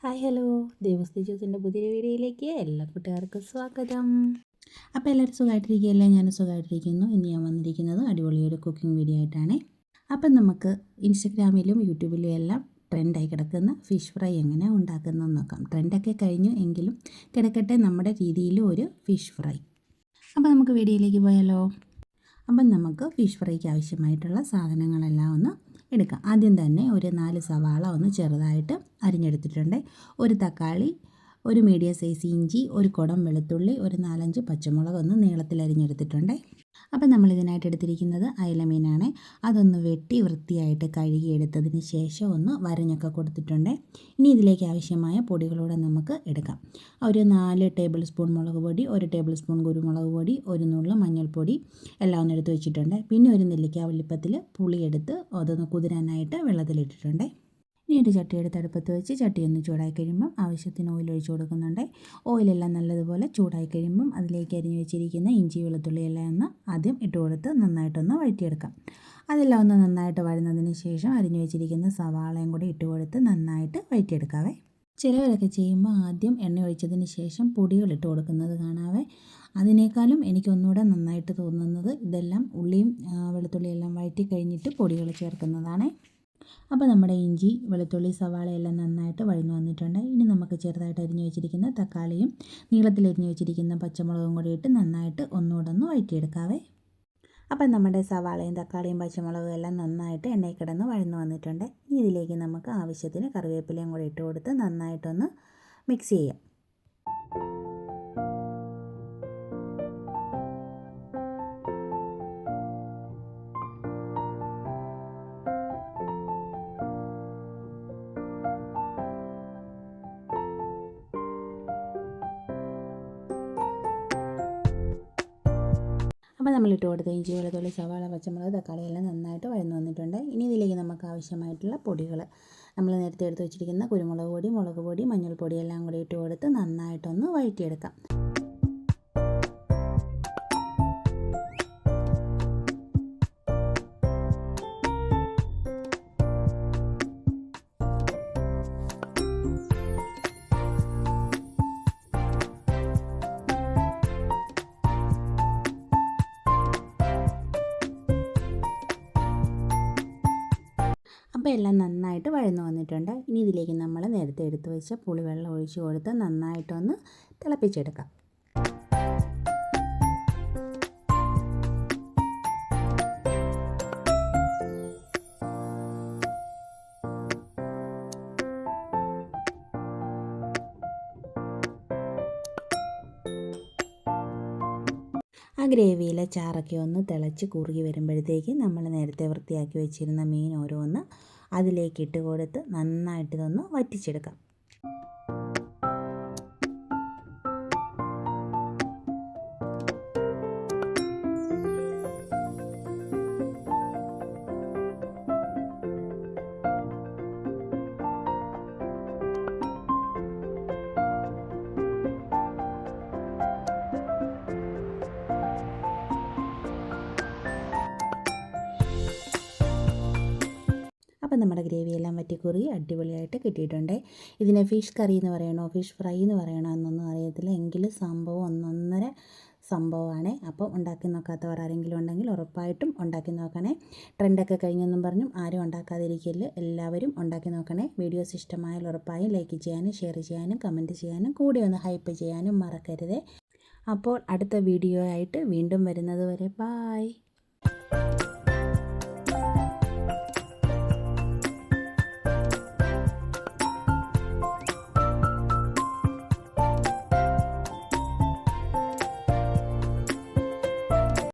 Hi hello ദേവസ്തി ജ്യൂസിൻ്റെ പുതിയ വീഡിയോയിലേക്ക് എല്ലാ കൂട്ടുകാർക്കും സ്വാഗതം. അപ്പോൾ എല്ലാവരും സുഖമായിട്ടിരിക്കുകയല്ലേ? ഞാൻ സുഖമായിട്ടിരിക്കുന്നു. ഇന്ന് ഞാൻ വന്നിരിക്കുന്നത് അടിപൊളിയൊരു കുക്കിംഗ് വീഡിയോ ആയിട്ടാണ്. അപ്പം നമുക്ക് ഇൻസ്റ്റഗ്രാമിലും യൂട്യൂബിലും എല്ലാം ട്രെൻഡായി കിടക്കുന്ന ഫിഷ് ഫ്രൈ എങ്ങനെ ഉണ്ടാക്കുന്നതെന്ന് നോക്കാം. ട്രെൻഡൊക്കെ കഴിഞ്ഞു എങ്കിലും കിടക്കട്ടെ നമ്മുടെ രീതിയിലും ഒരു ഫിഷ് ഫ്രൈ. അപ്പോൾ നമുക്ക് വീഡിയോയിലേക്ക് പോയാലോ? അപ്പം നമുക്ക് ഫിഷ് ഫ്രൈക്ക് ആവശ്യമായിട്ടുള്ള സാധനങ്ങളെല്ലാം ഒന്ന് എടുക്കാം. ആദ്യം തന്നെ ഒരു 4 സവാള ഒന്ന് ചെറുതായിട്ട് അരിഞ്ഞെടുത്തിട്ടുണ്ട്. ഒരു തക്കാളി, ഒരു മീഡിയം സൈസ് ഇഞ്ചി, ഒരു കുടം വെളുത്തുള്ളി, ഒരു 4-5 പച്ചമുളക് ഒന്ന് നീളത്തിൽ അരിഞ്ഞെടുത്തിട്ടുണ്ട്. അപ്പം നമ്മളിതിനായിട്ട് എടുത്തിരിക്കുന്നത് അയലമീനാണ്. അതൊന്ന് വെട്ടി വൃത്തിയായിട്ട് കഴുകിയെടുത്തതിന് ശേഷം ഒന്ന് വരഞ്ഞൊക്കെ കൊടുത്തിട്ടുണ്ട്. ഇനി ഇതിലേക്ക് ആവശ്യമായ പൊടികളൂടെ നമുക്ക് എടുക്കാം. ഒരു 4 ടേബിൾ സ്പൂൺ മുളക് പൊടി, 1 ടേബിൾ സ്പൂൺ കുരുമുളക് പൊടി, ഒരു നുള്ള് മഞ്ഞൾപ്പൊടി എല്ലാം ഒന്ന് എടുത്ത് വെച്ചിട്ടുണ്ട്. പിന്നെ ഒരു നെല്ലിക്ക വലിപ്പത്തിൽ പുളിയെടുത്ത് അതൊന്ന് കുതിരാനായിട്ട് വെള്ളത്തിലിട്ടിട്ടുണ്ട്. ഇനി ഒരു ചട്ടിയെടുത്ത് അടുപ്പത്ത് വെച്ച് ചട്ടിയൊന്ന് ചൂടായി കഴിയുമ്പം ആവശ്യത്തിന് ഓയിൽ ഒഴിച്ച് കൊടുക്കുന്നുണ്ട്. ഓയിലെല്ലാം നല്ലതുപോലെ ചൂടായി കഴിയുമ്പം അതിലേക്ക് അരിഞ്ഞ് വെച്ചിരിക്കുന്ന ഇഞ്ചി വെളുത്തുള്ളി എല്ലാം ഒന്ന് ആദ്യം ഇട്ട് കൊടുത്ത് നന്നായിട്ടൊന്ന് വഴറ്റിയെടുക്കാം. അതെല്ലാം ഒന്ന് നന്നായിട്ട് വഴന്നതിന് ശേഷം അരിഞ്ഞ് വെച്ചിരിക്കുന്ന സവാളയും കൂടി ഇട്ട് കൊടുത്ത് നന്നായിട്ട് വഴറ്റിയെടുക്കാവേ. ചിലവരൊക്കെ ചെയ്യുമ്പോൾ ആദ്യം എണ്ണ ഒഴിച്ചതിന് ശേഷം പൊടികൾ ഇട്ട് കൊടുക്കുന്നത് കാണാവേ. അതിനേക്കാളും എനിക്കൊന്നുകൂടെ നന്നായിട്ട് തോന്നുന്നത് ഇതെല്ലാം ഉള്ളിയും വെളുത്തുള്ളിയെല്ലാം വഴറ്റി കഴിഞ്ഞിട്ട് പൊടികൾ ചേർക്കുന്നതാണ്. അപ്പോൾ നമ്മുടെ ഇഞ്ചി വെളുത്തുള്ളി സവാളയെല്ലാം നന്നായിട്ട് വഴന്നു വന്നിട്ടുണ്ട്. ഇനി നമുക്ക് ചെറുതായിട്ട് അരിഞ്ഞു വെച്ചിരിക്കുന്ന തക്കാളിയും നീളത്തിൽ അരിഞ്ഞു വെച്ചിരിക്കുന്ന പച്ചമുളകും കൂടി ഇട്ട് നന്നായിട്ട് ഒന്നുകൂടെ ഒന്ന് വഴറ്റിയെടുക്കാവേ. അപ്പം നമ്മുടെ സവാളയും തക്കാളിയും പച്ചമുളകും എല്ലാം നന്നായിട്ട് എണ്ണയിൽ കിടന്ന് വഴന്നു വന്നിട്ടുണ്ട്. ഇനി ഇതിലേക്ക് നമുക്ക് ആവശ്യത്തിന് കറിവേപ്പിലയും കൂടി ഇട്ട് കൊടുത്ത് നന്നായിട്ടൊന്ന് മിക്സ് ചെയ്യാം. അപ്പോൾ നമ്മളിട്ട് കൊടുത്ത ഇഞ്ചി വെളുത്തുള്ളി സവാള പച്ചമുളക് തക്കാളി എല്ലാം നന്നായിട്ട് വഴന്നു വന്നിട്ടുണ്ട്. ഇനി ഇതിലേക്ക് നമുക്ക് ആവശ്യമായിട്ടുള്ള പൊടികൾ നമ്മൾ നേരത്തെ എടുത്ത് വെച്ചിരിക്കുന്ന കുരുമുളക് പൊടി, മുളക് പൊടി, മഞ്ഞൾപ്പൊടി എല്ലാം കൂടി ഇട്ട് കൊടുത്ത് നന്നായിട്ടൊന്ന് വഴറ്റിയെടുക്കാം. അപ്പോൾ എല്ലാം നന്നായിട്ട് വഴന്നു വന്നിട്ടുണ്ട്. ഇനി ഇതിലേക്ക് നമ്മൾ നേരത്തെ എടുത്ത് വെച്ച പുളിവെള്ളം ഒഴിച്ച് കൊടുത്ത് നന്നായിട്ടൊന്ന് തിളപ്പിച്ചെടുക്കാം. ആ ഗ്രേവിയിലെ ചാറൊക്കെ ഒന്ന് തിളച്ച് കുറുകി വരുമ്പോഴത്തേക്ക് നമ്മൾ നേരത്തെ വൃത്തിയാക്കി വെച്ചിരുന്ന മീൻ ഓരോന്ന് അതിലേക്ക് ഇട്ട് കൊടുത്ത് നന്നായിട്ട് ഇതൊന്ന് വറ്റിച്ചെടുക്കാം. അപ്പം നമ്മുടെ ഗ്രേവിയെല്ലാം വറ്റിക്കുറുകി അടിപൊളിയായിട്ട് കിട്ടിയിട്ടുണ്ട്. ഇതിനെ ഫിഷ് കറി എന്ന് പറയണോ ഫിഷ് ഫ്രൈ എന്ന് പറയണോ എന്നൊന്നും അറിയത്തില്ല, എങ്കിലും സംഭവം ഒന്നൊന്നര സംഭവമാണ്. അപ്പോൾ ഉണ്ടാക്കി നോക്കാത്തവർ ആരെങ്കിലും ഉണ്ടെങ്കിൽ ഉറപ്പായിട്ടും ഉണ്ടാക്കി നോക്കണേ. ട്രെൻഡൊക്കെ കഴിഞ്ഞെന്നും പറഞ്ഞും ആരും ഉണ്ടാക്കാതിരിക്കില്ല, എല്ലാവരും ഉണ്ടാക്കി നോക്കണേ. വീഡിയോസ് ഇഷ്ടമായാൽ ഉറപ്പായും ലൈക്ക് ചെയ്യാനും ഷെയർ ചെയ്യാനും കമൻറ്റ് ചെയ്യാനും കൂടെ ഒന്ന് ഹൈപ്പ് ചെയ്യാനും മറക്കരുത്. അപ്പോൾ അടുത്ത വീഡിയോ ആയിട്ട് വീണ്ടും വരുന്നത് വരെ ബായ്.